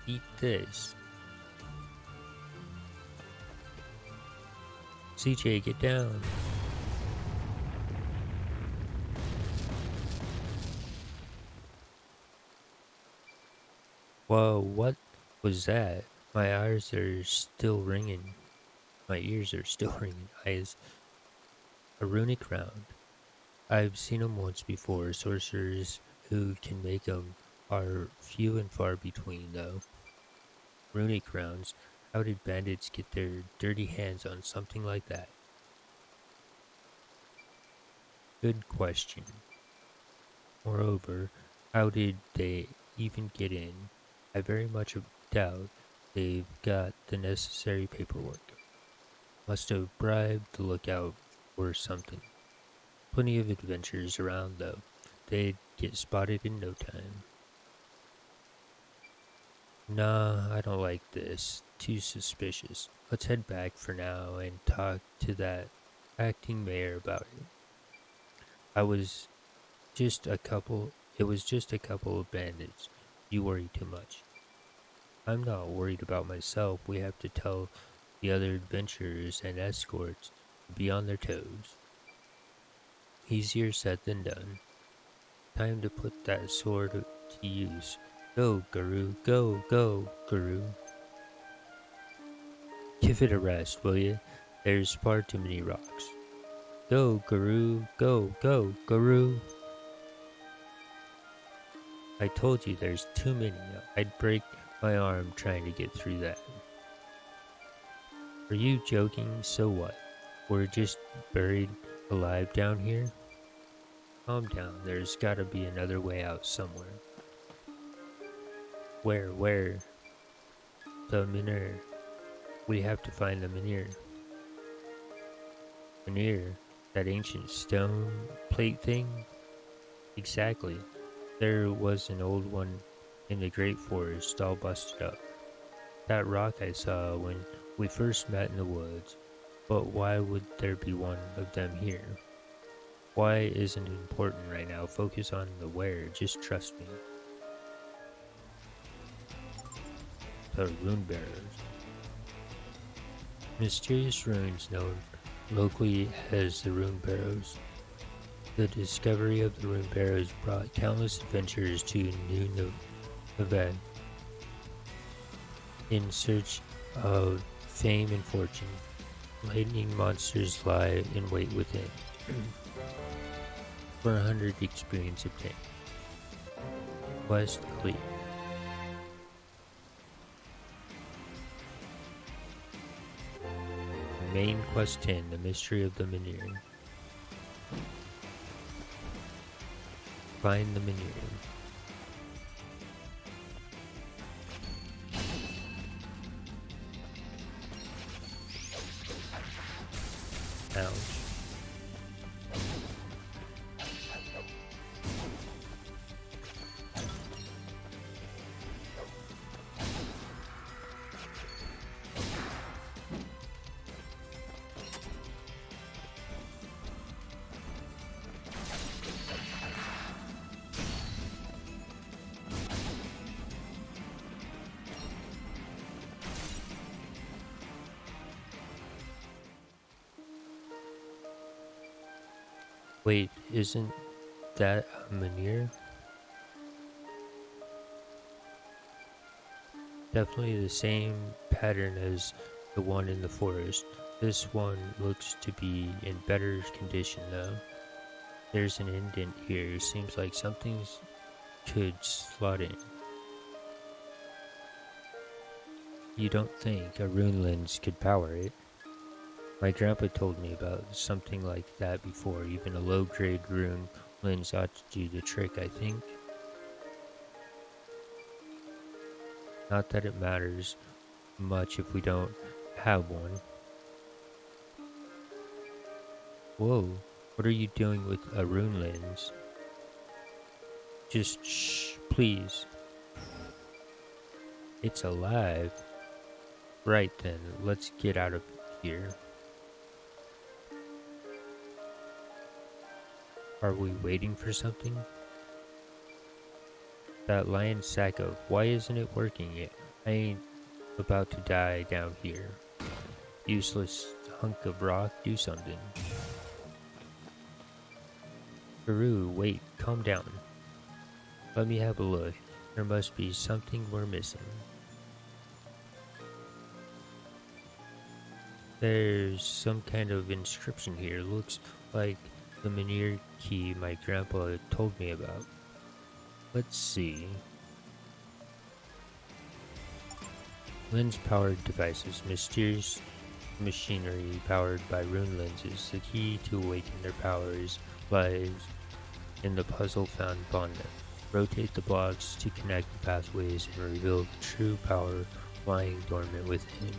Eat this. CJ, get down. Whoa, what was that? My ears are still ringing. My ears are still ringing. Eyes. A runic round. I've seen them once before. Sorcerers who can make them are few and far between, though. Runic rounds. How did bandits get their dirty hands on something like that? Good question. Moreover, how did they even get in? I very much doubt they've got the necessary paperwork. Must have bribed the lookout or something. Plenty of adventures around, though. They'd get spotted in no time. Nah, I don't like this. Too suspicious. Let's head back for now and talk to that acting mayor about it. It was just a couple of bandits. You worry too much. I'm not worried about myself. We have to tell the other adventurers and escorts to be on their toes. Easier said than done. Time to put that sword to use. Go, Guru. Go, Guru. Give it a rest, will you? There's far too many rocks. Go, Guru. Go, Guru. I told you there's too many. I'd break my arm trying to get through that. Are you joking? So what? We're just buried alive down here? Calm down. There's gotta be another way out somewhere. Where? The Minir. We have to find the Minir. Minir? That ancient stone plate thing? Exactly. There was an old one in the Great Forest, all busted up. That rock I saw when we first met in the woods. But why would there be one of them here? Why isn't it important right now? Focus on the where, just trust me. The Rune Bearers. Mysterious runes known locally as the Rune Barrows. The discovery of the Rune Barrows brought countless adventurers to New Nevada in search of fame and fortune. Lightning monsters lie in wait within. For 100 experience obtained. Quest complete. Main Quest 10, The Mystery of the Menhir. Find the Menhir. Ouch. Wait, isn't that a Menhir? Definitely the same pattern as the one in the forest. This one looks to be in better condition though. There's an indent here. Seems like something could slot in. You don't think a rune lens could power it? My grandpa told me about something like that before. Even a low-grade rune lens ought to do the trick, I think. Not that it matters much if we don't have one. Whoa, what are you doing with a rune lens? Just shh, please. It's alive. Right then, let's get out of here. Are we waiting for something? That lion Sacco, why isn't it working yet? I ain't about to die down here. Useless hunk of rock, do something. Peru, wait, calm down. Let me have a look. There must be something we're missing. There's some kind of inscription here. Looks like the Menhir key my grandpa told me about. Let's see. Lens-powered devices. Mysterious machinery powered by rune lenses. The key to awaken their powers lies in the puzzle found upon them. Rotate the blocks to connect the pathways and reveal the true power lying dormant within.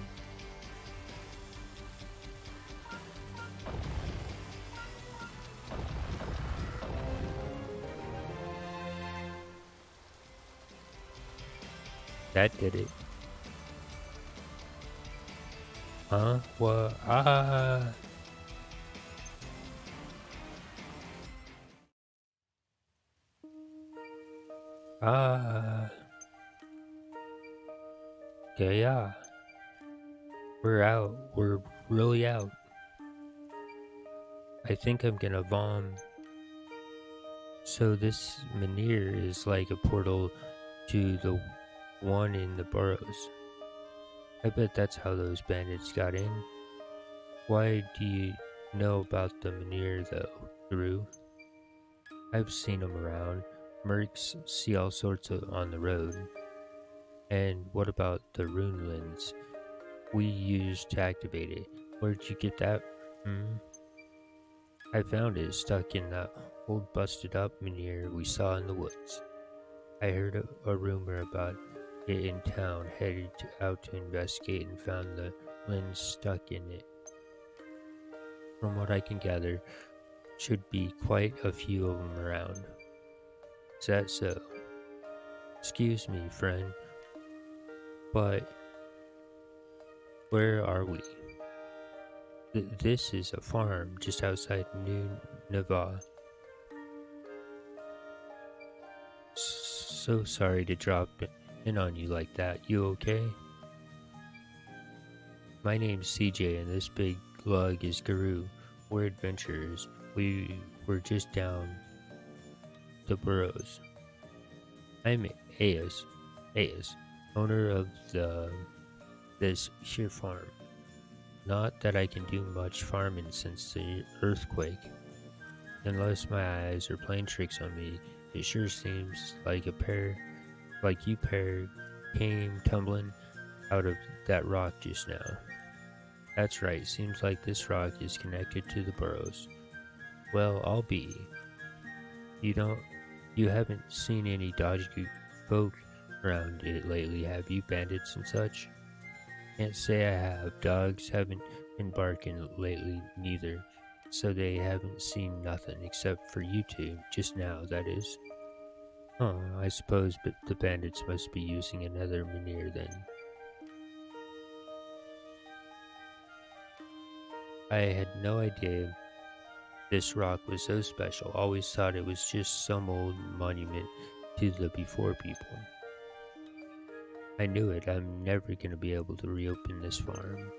That did it. Huh? What? Ah! Ah! Yeah. We're out. We're really out. I think I'm gonna vom. So this Menhir is like a portal to the one in the burrows. I bet that's how those bandits got in. Why do you know about the Menhir though, Drew? I've seen them around. Mercs see all sorts on the road. And what about the rune lens we used to activate it? Where'd you get that? I found it stuck in that old busted up Menhir we saw in the woods. I heard a rumor about it in town, headed out to investigate and found the lens stuck in it. From what I can gather, should be quite a few of them around. Is that so? Excuse me, friend, but where are we? This is a farm just outside New Nava. So sorry to drop in on you like that. You okay? My name's CJ and this big lug is Guru. We're adventurers. We were just down the burrows. I'm Ayas, owner of this here farm. Not that I can do much farming since the earthquake. Unless my eyes are playing tricks on me, it sure seems like you pair came tumbling out of that rock just now. That's right, seems like this rock is connected to the burrows. Well, I'll be. You haven't seen any dodgy folk around it lately, have you, bandits and such? Can't say I have. Dogs haven't been barking lately neither, so they haven't seen nothing except for you two, just now, that is. Oh, I suppose but the bandits must be using another manure then. I had no idea this rock was so special. Always thought it was just some old monument to the before people. I knew it. I'm never going to be able to reopen this farm.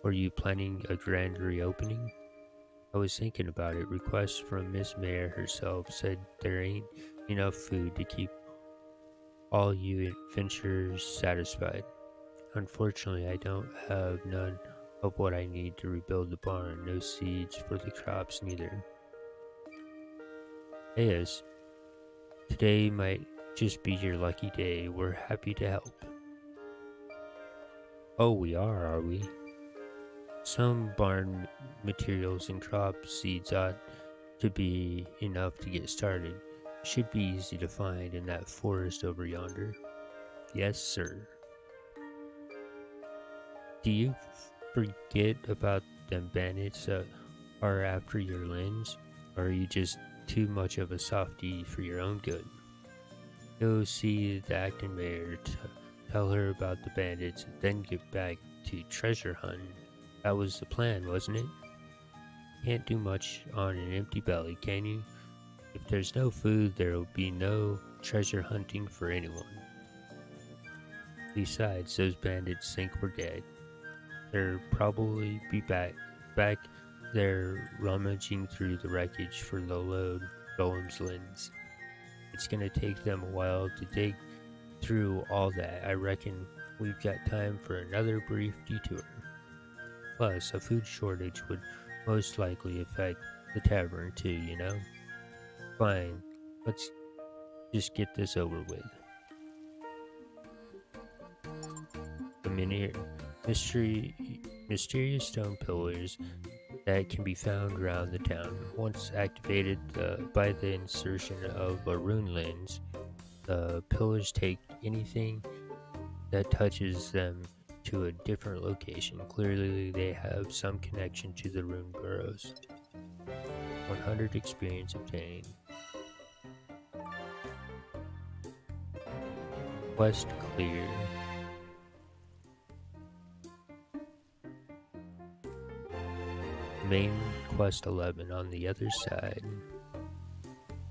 Were you planning a grand reopening? I was thinking about it. Requests from Miss Mayor herself said there ain't enough food to keep all you adventurers satisfied. Unfortunately, I don't have none of what I need to rebuild the barn. No seeds for the crops neither. Yes, today might just be your lucky day. We're happy to help. Oh, we are we? Some barn materials and crop seeds ought to be enough to get started. Should be easy to find in that forest over yonder. Yes, sir. Do you forget about them bandits that are after your lens? Or are you just too much of a softie for your own good? Go see the acting mayor, tell her about the bandits, then get back to treasure hunting. That was the plan, wasn't it? Can't do much on an empty belly, can you? If there's no food, there'll be no treasure hunting for anyone. Besides, those bandits think we're dead. They'll probably be back there rummaging through the wreckage for the load Golem's lens. It's gonna take them a while to dig through all that. I reckon we've got time for another brief detour. Plus, a food shortage would most likely affect the tavern too, you know? Fine, let's just get this over with. The mysterious stone pillars that can be found around the town. Once activated by the insertion of a rune lens, the pillars take anything that touches them to a different location. Clearly, they have some connection to the rune burrows. 100 experience obtained. Quest clear. Main quest 11 on the other side.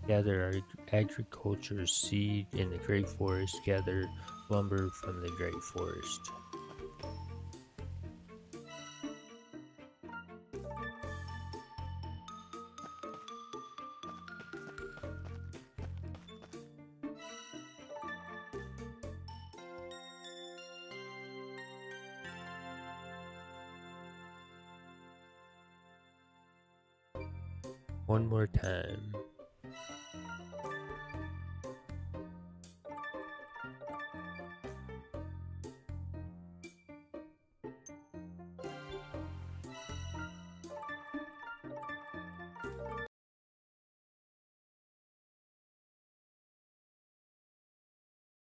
Gather agriculture seed in the Great Forest. Gather lumber from the Great Forest. One more time.